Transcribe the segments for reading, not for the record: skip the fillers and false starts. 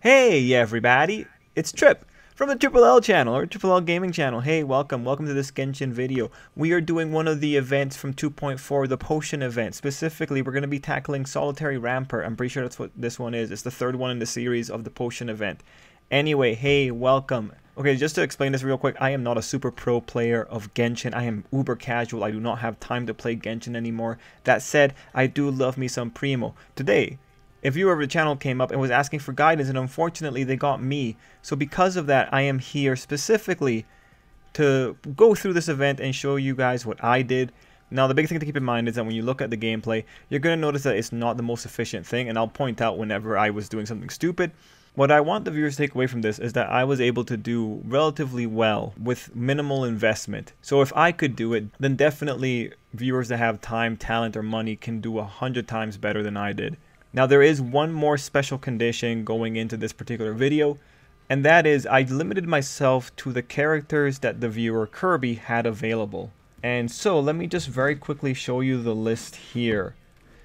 Hey everybody, it's Trip from the Triple L channel or Triple L Gaming channel. Hey, welcome to this Genshin video. We are doing one of the events from 2.4, the potion event. Specifically, we're going to be tackling Solitary Rampart. I'm pretty sure that's what this one is. It's the third one in the series of the potion event. Anyway, hey, welcome. Okay, just to explain this real quick, I am not a super pro player of Genshin. I am uber casual. I do not have time to play Genshin anymore. That said, I do love me some Primo. Today, a viewer of the channel came up and was asking for guidance, and unfortunately they got me. So because of that, I am here specifically to go through this event and show you guys what I did. Now, the big thing to keep in mind is that when you look at the gameplay, you're going to notice that it's not the most efficient thing, and I'll point out whenever I was doing something stupid. What I want the viewers to take away from this is that I was able to do relatively well with minimal investment. So if I could do it, then definitely viewers that have time, talent, or money can do 100 times better than I did. Now, there is one more special condition going into this particular video, and that is I limited myself to the characters that the viewer Kirby had available. And so let me just very quickly show you the list here.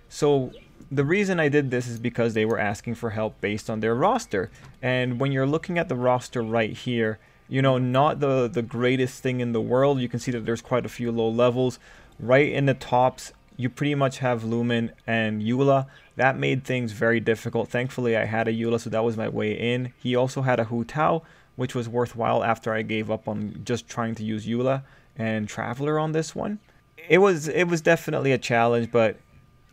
So the reason I did this is because they were asking for help based on their roster. And when you're looking at the roster right here, you know, not the greatest thing in the world. You can see that there's quite a few low levels. Right in the tops, you pretty much have Lumen and Eula. That made things very difficult. Thankfully, I had a Eula, so that was my way in. He also had a Hu Tao, which was worthwhile after I gave up on just trying to use Eula and Traveler on this one. It was definitely a challenge, but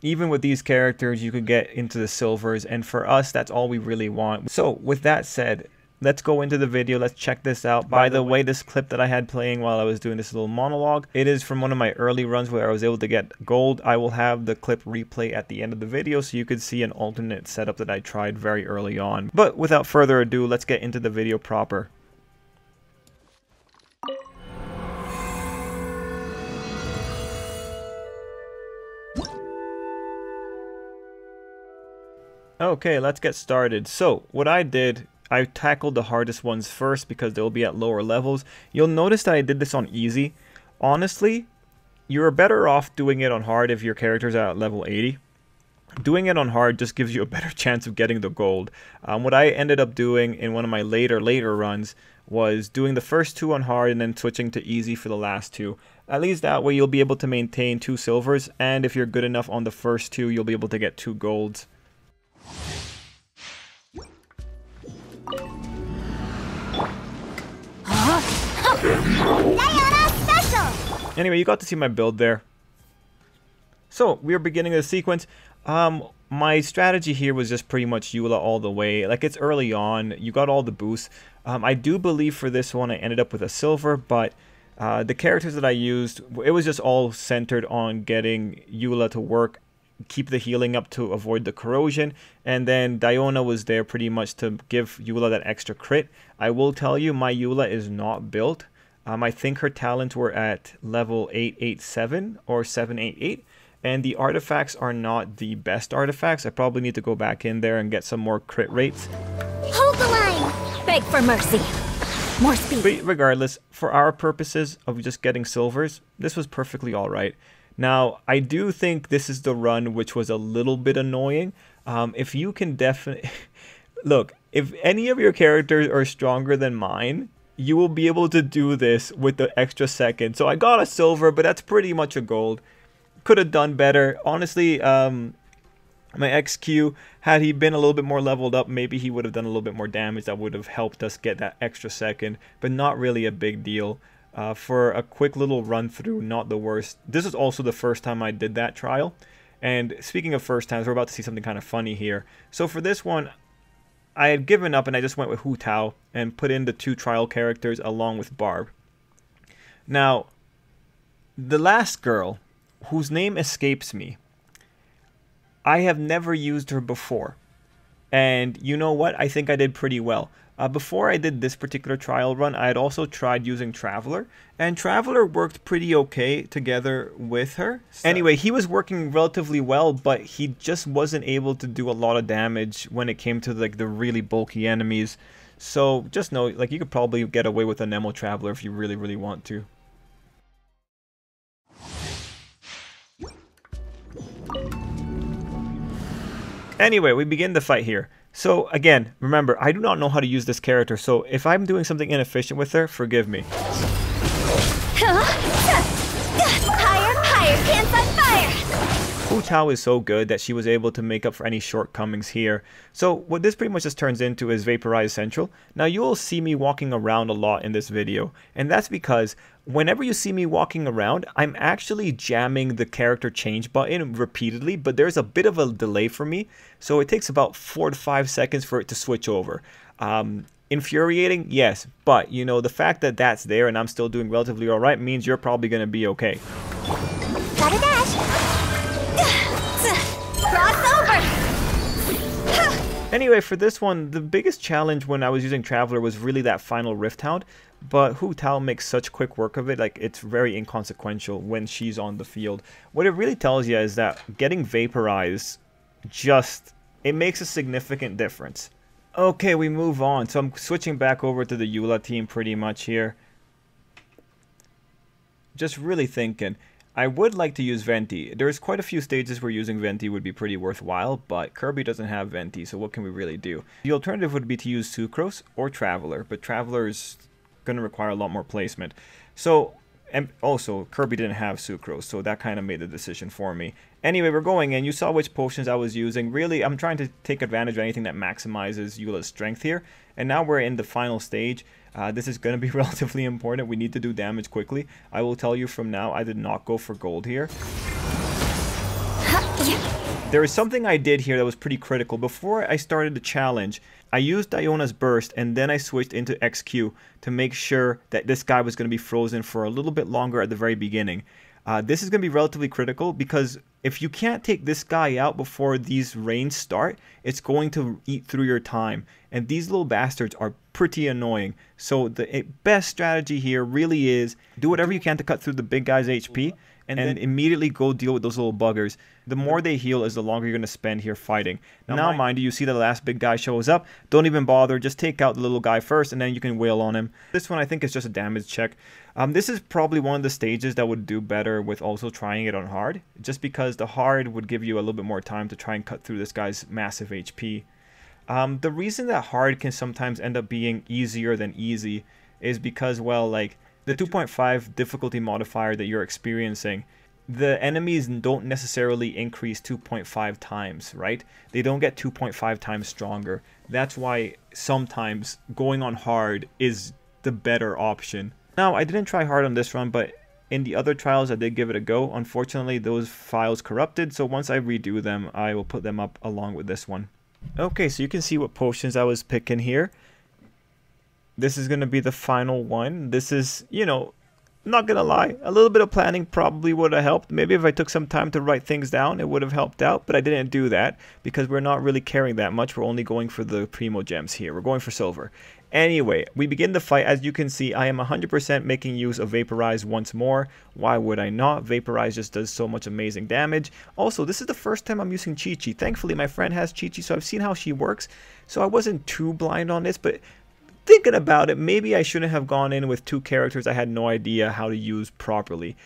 even with these characters, you could get into the silvers, and for us, that's all we really want. So, with that said, let's go into the video. Let's check this out. By the way, this clip that I had playing while I was doing this little monologue, it is from one of my early runs where I was able to get gold. I will have the clip replay at the end of the video so you could see an alternate setup that I tried very early on. But without further ado, let's get into the video proper. Okay, let's get started. So, what I did, I tackled the hardest ones first because they'll be at lower levels. You'll notice that I did this on easy. Honestly, you're better off doing it on hard if your characters are at level 80. Doing it on hard just gives you a better chance of getting the gold. What I ended up doing in one of my later runs was doing the first two on hard and then switching to easy for the last two. At least that way you'll be able to maintain 2 silvers, and if you're good enough on the first two, you'll be able to get 2 golds. Anyway, you got to see my build there. So, we are beginning the sequence. My strategy here was just pretty much Eula all the way. Like, it's early on. You got all the boosts. I do believe for this one I ended up with a silver, but the characters that I used, it was just all centered on getting Eula to work, keep the healing up to avoid the corrosion, and then Diona was there pretty much to give Eula that extra crit. I will tell you, my Eula is not built. I think her talents were at level 887 or 788, and the artifacts are not the best artifacts. I probably need to go back in there and get some more crit rates. Hold the line! Beg for mercy. More speed. But regardless, for our purposes of just getting silvers, this was perfectly alright. Now, I do think this is the run which was a little bit annoying. If you can definitely... Look, if any of your characters are stronger than mine, you will be able to do this with the extra second. So I got a silver, but that's pretty much a gold. Could have done better. Honestly, my XQ, had he been a little bit more leveled up, maybe he would have done a little bit more damage. That would have helped us get that extra second, but not really a big deal. For a quick little run through, not the worst. This is also the first time I did that trial. And speaking of first times, we're about to see something kind of funny here. So for this one, I had given up and I just went with Hu Tao and put in the 2 trial characters along with Barb. Now, the last girl, whose name escapes me, I have never used her before. And you know what? I think I did pretty well. Before I did this particular trial run, I had also tried using Traveler, and Traveler worked pretty okay together with her. Anyway, he was working relatively well, but he just wasn't able to do a lot of damage when it came to like the really bulky enemies. So just know, like, you could probably get away with a Nemo Traveler if you really want to. Anyway, we begin the fight here. So again, remember, I do not know how to use this character, so if I'm doing something inefficient with her, forgive me. Higher, higher, pants on fire! Hu Tao is so good that she was able to make up for any shortcomings here. So what this pretty much just turns into is Vaporize Central. Now you will see me walking around a lot in this video, and that's because whenever you see me walking around, I'm actually jamming the character change button repeatedly, but there's a bit of a delay for me, so it takes about 4 to 5 seconds for it to switch over. Infuriating, yes, but you know, the fact that that's there and I'm still doing relatively alright means you're probably going to be okay. Gotta dash! Cross over! Anyway, for this one, the biggest challenge when I was using Traveler was really that final Rift Hound, but Hu Tao makes such quick work of it, like it's very inconsequential when she's on the field. What it really tells you is that getting Vaporized it makes a significant difference. Okay, we move on. So I'm switching back over to the Eula team pretty much here. Just really thinking. I would like to use Venti. There's quite a few stages where using Venti would be pretty worthwhile, but Kirby doesn't have Venti, so what can we really do? The alternative would be to use Sucrose or Traveler, but Traveler is going to require a lot more placement. So, and also, Kirby didn't have Sucrose, so that kind of made the decision for me. Anyway, we're going in. You saw which potions I was using. Really, I'm trying to take advantage of anything that maximizes Eula's strength here. And now we're in the final stage. This is going to be relatively important. We need to do damage quickly. I will tell you from now, I did not go for gold here. There is something I did here that was pretty critical. Before I started the challenge, I used Diona's burst and then I switched into XQ to make sure that this guy was going to be frozen for a little bit longer at the very beginning. This is going to be relatively critical because if you can't take this guy out before these rains start, it's going to eat through your time. And these little bastards are pretty annoying. So the best strategy here really is do whatever you can to cut through the big guy's HP and then immediately go deal with those little buggers. The more they heal is the longer you're going to spend here fighting. Now mind you see the last big guy shows up. Don't even bother. Just take out the little guy first and then you can wail on him. This one I think is just a damage check. This is probably one of the stages that would do better with also trying it on hard. Just because the hard would give you a little bit more time to try and cut through this guy's massive HP. The reason that hard can sometimes end up being easier than easy is because, well, like the 2.5 difficulty modifier that you're experiencing, the enemies don't necessarily increase 2.5 times, right? They don't get 2.5 times stronger. That's why sometimes going on hard is the better option. Now, I didn't try hard on this run, but in the other trials I did give it a go. Unfortunately, those files corrupted, so once I redo them, I will put them up along with this one. Okay, so you can see what potions I was picking here. This is going to be the final one. This is, you know, not going to lie, a little bit of planning probably would have helped. Maybe if I took some time to write things down, it would have helped out, but I didn't do that because we're not really caring that much. We're only going for the Primogems here. We're going for silver. Anyway, we begin the fight. As you can see, I am 100% making use of Vaporize once more. Why would I not? Vaporize just does so much amazing damage. Also, this is the first time I'm using Chi-Chi. Thankfully, my friend has Chi-Chi, so I've seen how she works. So I wasn't too blind on this, but thinking about it, maybe I shouldn't have gone in with two characters I had no idea how to use properly.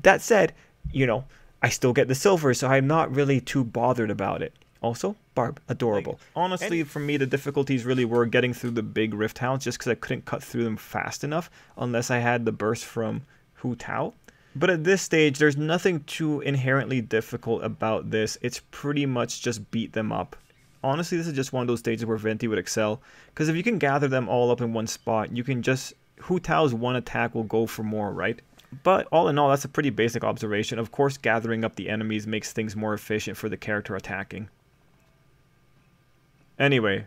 That said, you know, I still get the silver, so I'm not really too bothered about it. Also, Barb, adorable. Honestly, for me, the difficulties really were getting through the big Rift Hounds just because I couldn't cut through them fast enough unless I had the burst from Hu Tao. But at this stage, there's nothing too inherently difficult about this. It's pretty much just beat them up. Honestly, this is just one of those stages where Venti would excel. Because if you can gather them all up in one spot, you can just... Hu Tao's one attack will go for more, right? But all in all, that's a pretty basic observation. Of course, gathering up the enemies makes things more efficient for the character attacking. Anyway,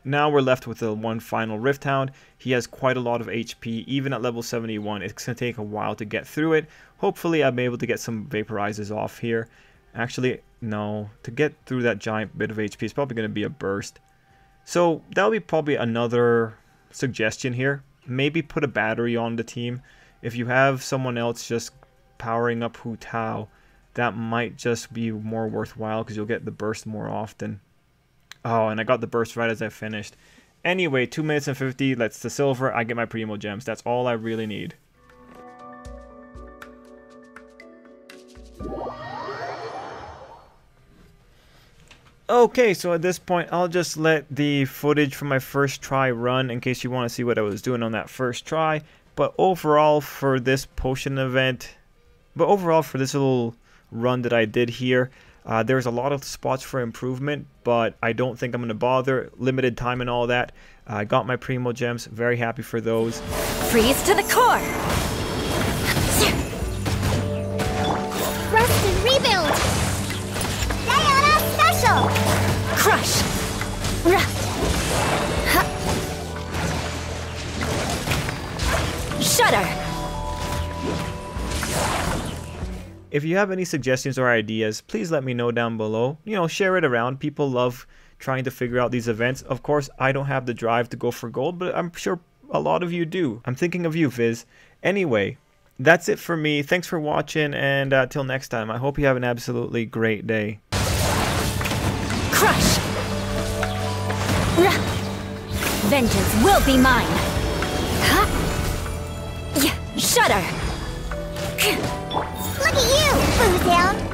now we're left with the one final Rift Hound. He has quite a lot of HP. Even at level 71, it's going to take a while to get through it. Hopefully, I'll be able to get some Vaporizes off here. Actually, no. To get through that giant bit of HP is probably going to be a burst. So, that'll be probably another suggestion here. Maybe put a battery on the team. If you have someone else just powering up Hu Tao, that might just be more worthwhile because you'll get the burst more often. Oh, and I got the burst right as I finished. Anyway, 2 minutes and 50, that's the silver. I get my Primogems. That's all I really need. Okay, so at this point, I'll just let the footage from my first try run in case you want to see what I was doing on that first try. But overall for this potion event, for this little run that I did here, there's a lot of spots for improvement, but I don't think I'm going to bother. Limited time and all that. I got my Primogems, very happy for those. Freeze to the core! Rest and rebuild! Diana Special! Crush! Shudder! If you have any suggestions or ideas, please let me know down below. You know, share it around. People love trying to figure out these events. Of course, I don't have the drive to go for gold, but I'm sure a lot of you do. I'm thinking of you, Viz. Anyway, that's it for me. Thanks for watching, and till next time, I hope you have an absolutely great day. Crush! Vengeance will be mine! Shudder! Look at you, Boozound!